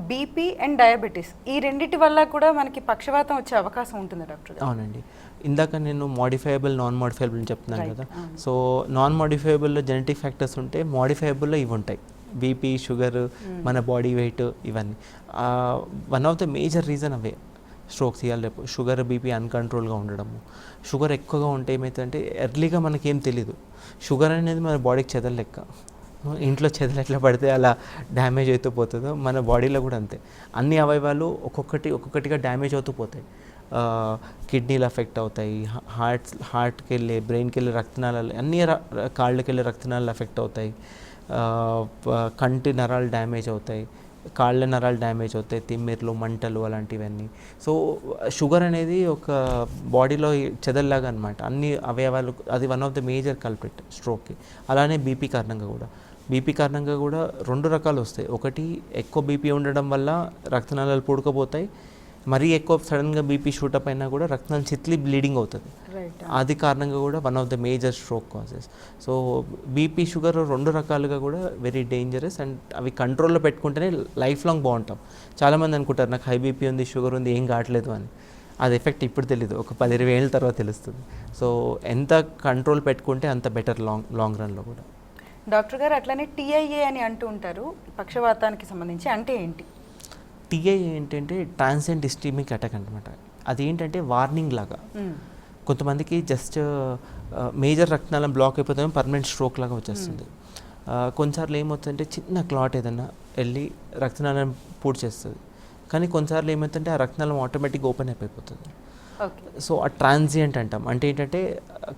BP and diabetes ఈ రెండిటి వల్ల కూడా మనకి పక్షవాతం వచ్చే అవకాశం ఉంటుంది డాక్టర్ గారు. అవునండి. ఇందాక నేను మోడిఫైయబుల్, నాన్ మోడిఫైయబుల్ అని చెప్తున్నాను కదా. సో నాన్ మోడిఫైయబుల్లో జెనెటిక్ ఫ్యాక్టర్స్ ఉంటే, మోడిఫైయబుల్లో ఇవి ఉంటాయి. బీపీ, షుగర్, మన బాడీ వెయిట్, ఇవన్నీ one of the major reason away strokes ఇవ్వాలి రేపు. షుగర్, బీపీ అన్కంట్రోల్గా ఉండడము. షుగర్ ఎక్కువగా ఉంటే ఏమవుతుందంటే ఎర్లీగా మనకేం తెలీదు. షుగర్ అనేది మన బాడీకి చెదలు లెక్క. ఇంట్లో చెదలు ఎట్లా పడితే అలా డ్యామేజ్ అవుతూ పోతుందో మన బాడీలో కూడా అంతే. అన్ని అవయవాలు ఒక్కొక్కటిగా డ్యామేజ్ అవుతూ పోతాయి. కిడ్నీలు ఎఫెక్ట్ అవుతాయి, హార్ట్కి వెళ్ళి, బ్రెయిన్కి వెళ్ళి రక్తనాళాలు, అన్ని కాళ్ళకి వెళ్ళి రక్తనాళాలు ఎఫెక్ట్ అవుతాయి, కంటి నరాలు డ్యామేజ్ అవుతాయి, కాళ్ళ నరాలు డ్యామేజ్ అవుతాయి, తిమ్మిర్లు, మంటలు, అలాంటివన్నీ. సో షుగర్ అనేది ఒక బాడీలో చెదల్లాగా అనమాట. అన్ని అవయవాలు, అది one of the major culprit స్ట్రోక్కి. అలానే బీపీ కారణంగా కూడా రెండు రకాలు వస్తాయి. ఒకటి, ఎక్కువ బీపీ ఉండడం వల్ల రక్తనాళాలు పూడుకుపోతాయి. మరీ ఎక్కువ సడన్గా బీపీ షూటప్ అయినా కూడా రక్తనాళం చిట్లి బ్లీడింగ్ అవుతుంది. అది కారణంగా కూడా one of the major stroke causes. So BP, sugar రెండు రకాలుగా కూడా వెరీ డేంజరస్. అండ్ అవి కంట్రోల్లో పెట్టుకుంటేనే లైఫ్ లాంగ్ బాగుంటాం. చాలామంది అనుకుంటారు నాకు హై బీపీ ఉంది, షుగర్ ఉంది, ఏం కావట్లేదు అని. అది ఎఫెక్ట్ ఇప్పుడు తెలీదు, ఒక 10-20 ఏళ్ళ తర్వాత తెలుస్తుంది. సో ఎంత కంట్రోల్ పెట్టుకుంటే అంత బెటర్ లాంగ్ రన్లో కూడా. డాక్టర్ గారు అట్లనే టీఐఏ అని అంటూ ఉంటారు పక్షవాతానికి సంబంధించి, అంటే ఏంటి? టీఐఏ ఏంటంటే ట్రాన్సియంట్ ఇస్కీమిక్ అటాక్ అనమాట. అది ఏంటంటే వార్నింగ్ లాగా. కొంతమందికి జస్ట్ మేజర్ రక్తనాళం బ్లాక్ అయిపోతే పర్మనెంట్ స్ట్రోక్ లాగా వచ్చేస్తుంది. కొన్నిసార్లు ఏమవుతుందంటే చిన్న క్లాట్ ఏదన్నా వెళ్ళి రక్తనాళం పూర్తి చేస్తుంది. కానీ కొన్నిసార్లు ఏమవుతుందంటే ఆ రక్తనాళం ఆటోమేటిక్గా ఓపెన్ అయిపోతుంది. సో ఆ ట్రాన్సియంట్ అంటాం. అంటే ఏంటంటే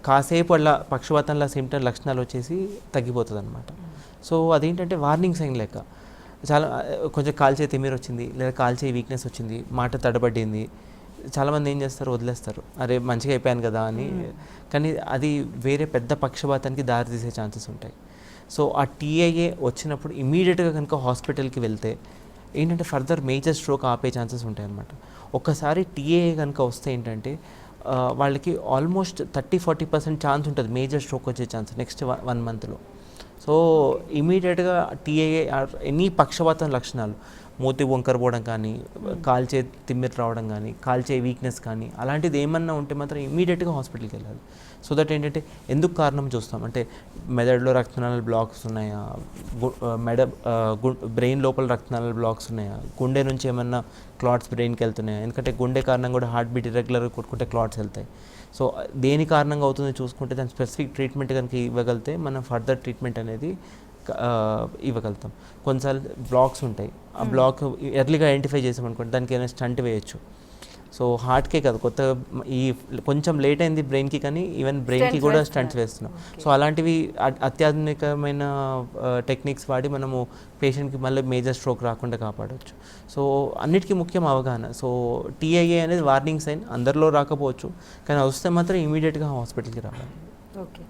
కాసేపు అలా పక్షవాతంలో సిమ్టమ్ లక్షణాలు వచ్చేసి తగ్గిపోతుంది అనమాట. సో అదేంటంటే వార్నింగ్ సైన్ లెక్క. చాలా కొంచెం కాల్చే తిమ్మిరి వచ్చింది, లేదా కాల్చే వీక్నెస్ వచ్చింది, మాట తడబడింది, చాలామంది ఏం చేస్తారు, వదిలేస్తారు, అరే మంచిగా అయిపోయాను కదా అని. కానీ అది వేరే పెద్ద పక్షపాతానికి దారితీసే ఛాన్సెస్ ఉంటాయి. సో ఆ టీఐఏ వచ్చినప్పుడు ఇమీడియట్గా కనుక హాస్పిటల్కి వెళ్తే ఏంటంటే ఫర్దర్ మేజర్ స్ట్రోక్ ఆపే ఛాన్సెస్ ఉంటాయి అన్నమాట. ఒక్కసారి టీఏఏ కనుక వస్తే ఏంటంటే వాళ్ళకి ఆల్మోస్ట్ 30-40% ఛాన్స్ ఉంటుంది మేజర్ స్ట్రోక్ వచ్చే ఛాన్స్ నెక్స్ట్ 1 మంత్లో. సో ఇమీడియట్గా టీఐఏ ఎనీ పక్షవాతం లక్షణాలు, మూతి వంకర పోవడం కానీ, కాల్చే తిమ్మిరి రావడం కానీ, కాల్చే వీక్నెస్ కానీ, అలాంటిది ఏమన్నా ఉంటే మాత్రం ఇమీడియట్గా హాస్పిటల్కి వెళ్ళాలి. సో దట్ ఏంటంటే ఎందుకు కారణం చూస్తాం అంటే మెదడులో రక్తనాళాలు బ్లాక్స్ ఉన్నాయా, బ్రెయిన్ లోపల రక్తనాళాలు బ్లాక్స్ ఉన్నాయా, గుండె నుంచి ఏమన్నా క్లాట్స్ బ్రెయిన్కి వెళ్తున్నాయా. ఎందుకంటే గుండె కారణం కూడా హార్ట్ బీట్ ఇర్రెగ్యులర్గా కొట్టుకుంటే క్లాట్స్ వెళ్తాయి. సో దేని కారణంగా అవుతుందో చూసుకుంటే దాని స్పెసిఫిక్ ట్రీట్మెంట్ కనుక ఇవ్వగలిగితే మనం ఫర్దర్ ట్రీట్మెంట్ అనేది ఇవ్వగలుగుతాం. కొన్నిసార్లు బ్లాక్స్ ఉంటాయి, ఆ బ్లాక్ ఎర్లీగా ఐడెంటిఫై చేసామనుకోండి దానికి ఏమైనా స్టంట్ వేయచ్చు. సో హార్ట్కే కాదు, కొత్త ఈ కొంచెం లేట్ అయింది బ్రెయిన్కి, కానీ ఈవెన్ బ్రెయిన్కి కూడా స్టంట్స్ వేస్తున్నాం. సో అలాంటివి అత్యాధునికమైన టెక్నిక్స్ వాడి మనము పేషెంట్కి మళ్ళీ మేజర్ స్ట్రోక్ రాకుండా కాపాడవచ్చు. సో అన్నిటికీ ముఖ్యం అవగాహన. సో టీఐఏ అనేది వార్నింగ్ సైన్, అందరిలో రాకపోవచ్చు, కానీ వస్తే మాత్రం ఇమీడియట్గా హాస్పిటల్కి రావాలి. ఓకే.